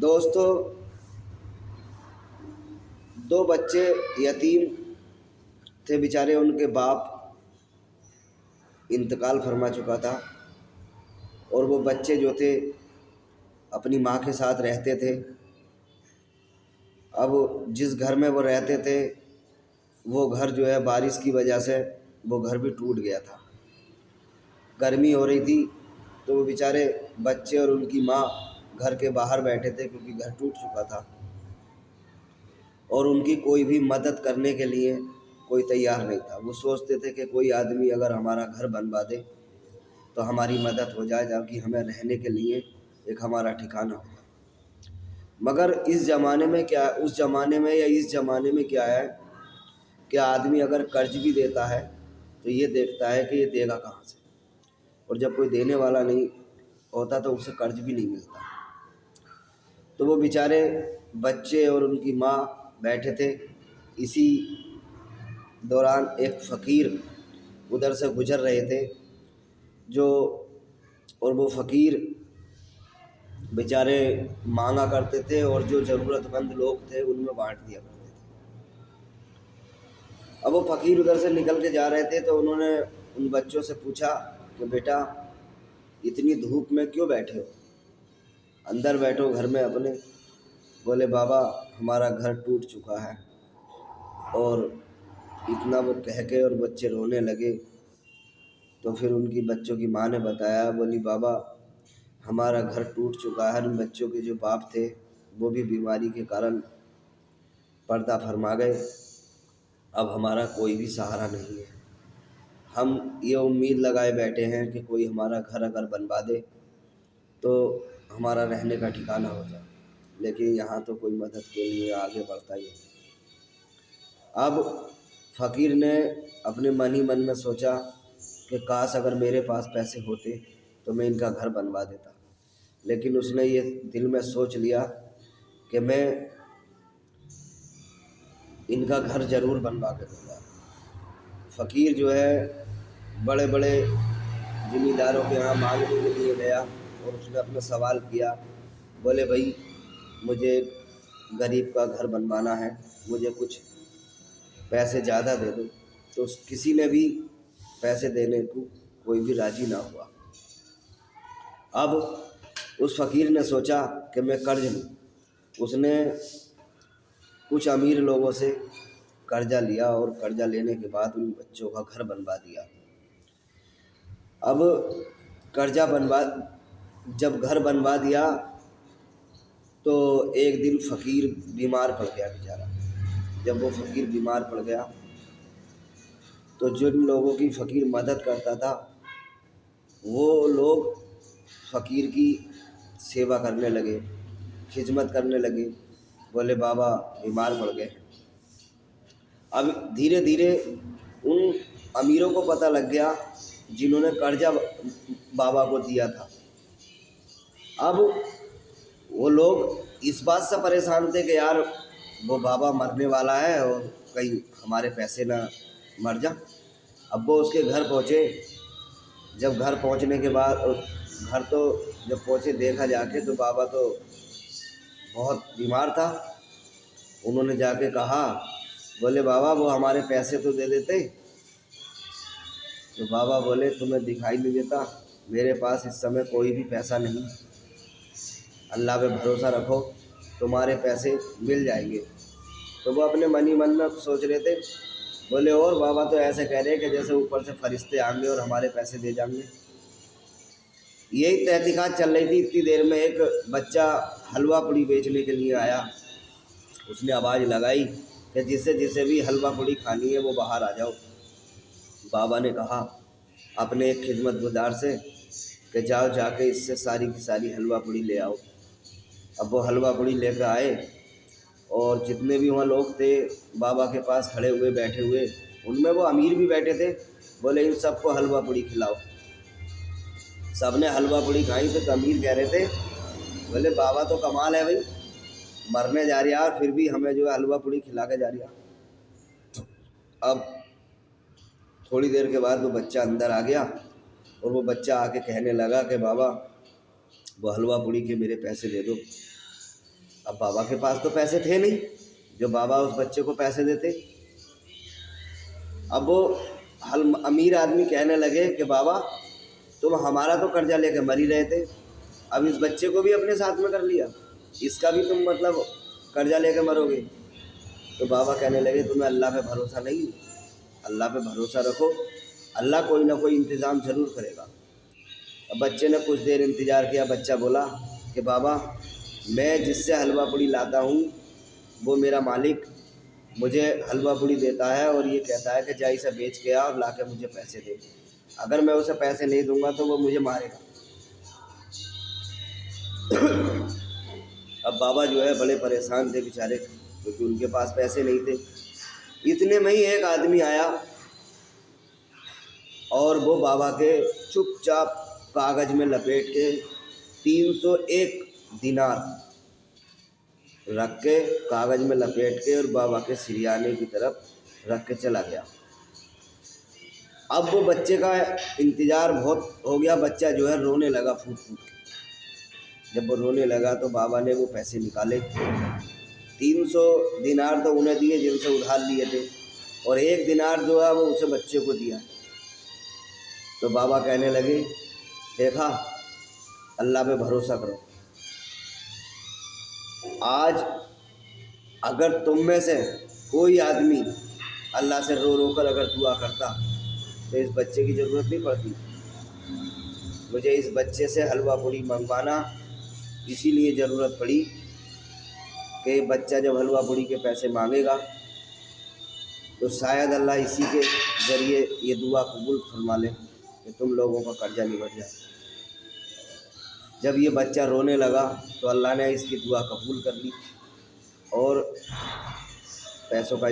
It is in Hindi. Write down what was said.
दोस्तों, दो बच्चे यतीम थे बेचारे। उनके बाप इंतकाल फरमा चुका था और वो बच्चे जो थे अपनी माँ के साथ रहते थे। अब जिस घर में वो रहते थे वो घर जो है बारिश की वजह से वो घर भी टूट गया था। गर्मी हो रही थी तो वो बेचारे बच्चे और उनकी माँ घर के बाहर बैठे थे क्योंकि घर टूट चुका था और उनकी कोई भी मदद करने के लिए कोई तैयार नहीं था। वो सोचते थे कि कोई आदमी अगर हमारा घर बनवा दे तो हमारी मदद हो जाए, ताकि हमें रहने के लिए एक हमारा ठिकाना हो। मगर इस ज़माने में क्या, उस ज़माने में या इस ज़माने में क्या है कि आदमी अगर कर्ज भी देता है तो ये देखता है कि ये देगा कहाँ से, और जब कोई देने वाला नहीं होता तो उसे कर्ज भी नहीं मिलता। तो वो बेचारे बच्चे और उनकी माँ बैठे थे। इसी दौरान एक फ़कीर उधर से गुज़र रहे थे जो, और वो फ़कीर बेचारे मांगा करते थे और जो ज़रूरतमंद लोग थे उनमें बांट दिया करते थे। अब वो फ़कीर उधर से निकल के जा रहे थे तो उन्होंने उन बच्चों से पूछा कि बेटा, इतनी धूप में क्यों बैठे हो, अंदर बैठो घर में अपने। बोले बाबा, हमारा घर टूट चुका है। और इतना वो कह के और बच्चे रोने लगे। तो फिर उनकी बच्चों की माँ ने बताया, बोली बाबा, हमारा घर टूट चुका है। उन बच्चों के जो बाप थे वो भी बीमारी के कारण पर्दा फरमा गए। अब हमारा कोई भी सहारा नहीं है। हम ये उम्मीद लगाए बैठे हैं कि कोई हमारा घर अगर बनवा दे तो हमारा रहने का ठिकाना हो जाए, लेकिन यहाँ तो कोई मदद के लिए आगे बढ़ता ही नहीं। अब फ़कीर ने अपने मन ही मन में सोचा कि काश अगर मेरे पास पैसे होते तो मैं इनका घर बनवा देता। लेकिन उसने ये दिल में सोच लिया कि मैं इनका घर ज़रूर बनवा के दूँगा। फ़कीर जो है बड़े बड़े ज़मींदारों के यहाँ मांगने के लिए गया और उसने अपना सवाल किया। बोले भाई, मुझे गरीब का घर बनवाना है, मुझे कुछ पैसे ज़्यादा दे दो। तो किसी ने भी पैसे देने को कोई भी राज़ी ना हुआ। अब उस फ़कीर ने सोचा कि मैं कर्ज लूँ। उसने कुछ अमीर लोगों से कर्जा लिया और कर्जा लेने के बाद उन बच्चों का घर बनवा दिया। अब जब घर बनवा दिया तो एक दिन फ़कीर बीमार पड़ गया बेचारा। जब वो फ़कीर बीमार पड़ गया तो जिन लोगों की फ़कीर मदद करता था वो लोग फ़कीर की सेवा करने लगे, खिदमत करने लगे। बोले बाबा बीमार पड़ गए। अब धीरे धीरे उन अमीरों को पता लग गया जिन्होंने कर्जा बाबा को दिया था। अब वो लोग इस बात से परेशान थे कि यार वो बाबा मरने वाला है और कहीं हमारे पैसे ना मर जा। अब वो उसके घर पहुँचे। जब घर पहुँचने के बाद घर तो जब पहुँचे देखा जाके तो बाबा तो बहुत बीमार था। उन्होंने जाके कहा, बोले बाबा वो हमारे पैसे तो दे देते। तो बाबा बोले तुम्हें दिखाई नहीं देता, मेरे पास इस समय कोई भी पैसा नहीं, अल्लाह पे भरोसा रखो, तुम्हारे पैसे मिल जाएंगे। तो वो अपने मन ही मन में सोच रहे थे। बोले और बाबा तो ऐसे कह रहे हैं कि जैसे ऊपर से फरिश्ते आएंगे और हमारे पैसे दे जाएंगे। यही तहकीकात चल रही थी। इतनी देर में एक बच्चा हलवा पूड़ी बेचने के लिए आया। उसने आवाज़ लगाई कि जिसे जिसे भी हलवा पूड़ी खानी है वो बाहर आ जाओ। बाबा ने कहा अपने एक खिदमतगुजार से कि जाओ जाके इससे सारी की सारी हलवा पूड़ी ले आओ। अब वो हलवा पूड़ी लेकर आए और जितने भी वहाँ लोग थे बाबा के पास खड़े हुए बैठे हुए, उनमें वो अमीर भी बैठे थे। बोले इन सबको हलवा पूड़ी खिलाओ। सबने हलवा पूड़ी खाई तो अमीर कह रहे थे, बोले बाबा तो कमाल है भाई, मरने जा रही है और फिर भी हमें जो है हलवा पूड़ी खिला के जा रही है। अब थोड़ी देर के बाद वो बच्चा अंदर आ गया और वो बच्चा आके कहने लगा कि बाबा वो हलवा पूड़ी के मेरे पैसे दे दो। अब बाबा के पास तो पैसे थे नहीं जो बाबा उस बच्चे को पैसे देते। अब वो अमीर आदमी कहने लगे कि बाबा तुम हमारा तो कर्जा लेके मर ही रहे थे, अब इस बच्चे को भी अपने साथ में कर लिया, इसका भी तुम मतलब कर्जा लेके मरोगे। तो बाबा कहने लगे तुम्हें अल्लाह पे भरोसा नहीं, अल्लाह पे भरोसा रखो, अल्लाह कोई ना कोई इंतज़ाम ज़रूर करेगा। अब बच्चे ने कुछ देर इंतज़ार किया। बच्चा बोला कि बाबा मैं जिससे हलवा पूड़ी लाता हूँ वो मेरा मालिक मुझे हलवा पूड़ी देता है और ये कहता है कि जा इसे बेच के आ और ला के मुझे पैसे दे, अगर मैं उसे पैसे नहीं दूंगा तो वो मुझे मारेगा। अब बाबा जो है बड़े परेशान थे बेचारे, क्योंकि उनके पास पैसे नहीं थे। इतने में ही एक आदमी आया और वो बाबा के चुपचाप कागज़ में लपेट के 301 दिनार रख के कागज़ में लपेट के और बाबा के सिरयाने की तरफ रख के चला गया। अब वो बच्चे का इंतज़ार बहुत हो गया, बच्चा जो है रोने लगा फूट फूट के। जब वो रोने लगा तो बाबा ने वो पैसे निकाले, 300 दिनार तो उन्हें दिए जिनसे उधार लिए थे और 1 दिनार जो है वो उसे बच्चे को दिया। तो बाबा कहने लगे देखा अल्लाह पे भरोसा करो, आज अगर तुम में से कोई आदमी अल्लाह से रो रो कर अगर दुआ करता तो इस बच्चे की ज़रूरत नहीं पड़ती। मुझे इस बच्चे से हलवा पूड़ी मंगवाना इसीलिए ज़रूरत पड़ी कि बच्चा जब हलवा पूड़ी के पैसे मांगेगा तो शायद अल्लाह इसी के ज़रिए ये दुआ कबूल फरमा ले कि तुम लोगों का कर्जा निबट जाए। जब ये बच्चा रोने लगा तो अल्लाह ने इसकी दुआ कबूल कर ली और पैसों का